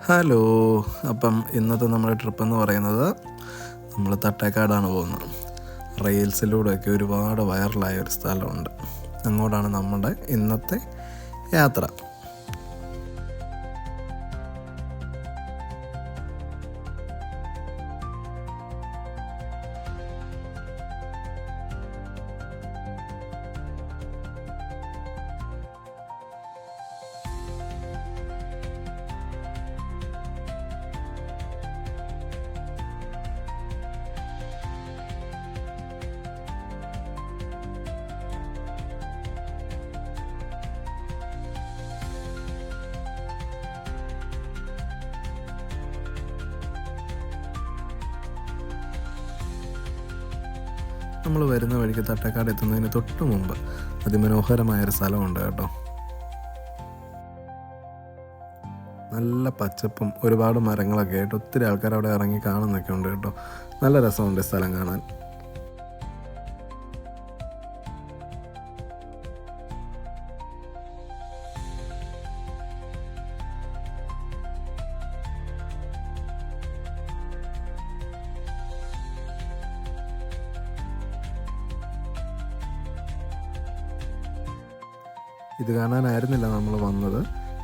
Hello. അപ്പം ഇന്നത്തെ നമ്മുടെ ട്രിപ്പെന്ന് പറയുന്നത് നമ്മൾ തട്ടേക്കാടാണ് പോകുന്നത്. റീൽസിലൂടെയൊക്കെ ഒരുപാട് വൈറലായ ഒരു സ്ഥലമുണ്ട്. അങ്ങോട്ടാണ് നമ്മുടെ ഇന്നത്തെ യാത്ര. നമ്മൾ വരുന്ന വഴിക്ക് തട്ടേക്കാട് എത്തുന്നതിന് തൊട്ട് മുമ്പ് അതിമനോഹരമായൊരു സ്ഥലമുണ്ട് കേട്ടോ. നല്ല പച്ചപ്പും ഒരുപാട് മരങ്ങളൊക്കെ ആയിട്ട് ഒത്തിരി ആൾക്കാർ അവിടെ ഇറങ്ങി കാണുന്നൊക്കെ ഉണ്ട് കേട്ടോ. നല്ല രസമുണ്ട് സ്ഥലം കാണാൻ. ഇത് കാണാനായിരുന്നില്ല നമ്മൾ വന്നത്,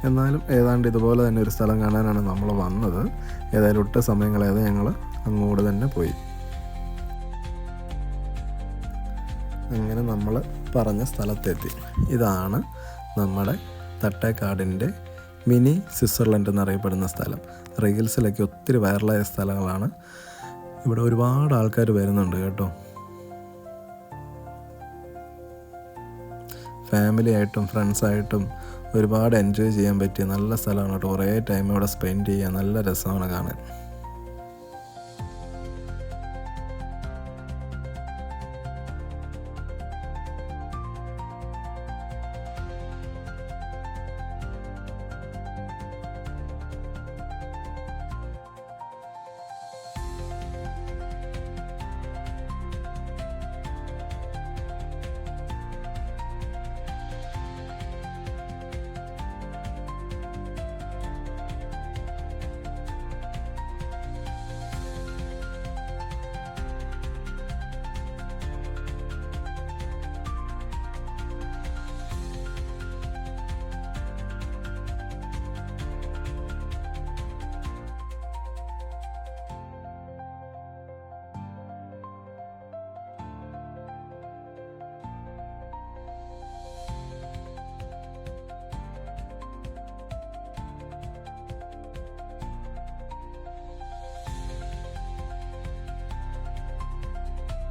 എന്നാലും ഏതാണ്ട് ഇതുപോലെ തന്നെ ഒരു സ്ഥലം കാണാനാണ് നമ്മൾ വന്നത്. ഏതായാലും ഒട്ടും സമയം കളയാതെ ഞങ്ങൾ അങ്ങോട്ട് തന്നെ പോയി. അങ്ങനെ നമ്മൾ പറഞ്ഞ സ്ഥലത്തെത്തി. ഇതാണ് നമ്മുടെ തട്ടേക്കാടിൻ്റെ മിനി സ്വിറ്റ്സർലൻഡ് എന്നറിയപ്പെടുന്ന സ്ഥലം. റീൽസിലൊക്കെ ഒത്തിരി വൈറലായ സ്ഥലങ്ങളാണ്. ഇവിടെ ഒരുപാട് ആൾക്കാർ വരുന്നുണ്ട് കേട്ടോ. ഫാമിലി ആയിട്ടും ഫ്രണ്ട്സായിട്ടും ഒരുപാട് എൻജോയ് ചെയ്യാൻ പറ്റിയ നല്ല സ്ഥലമാണ് കേട്ടോ. കുറേ ടൈം ഇവിടെ സ്പെൻഡ് ചെയ്യാൻ നല്ല രസമാണ് കാണാൻ.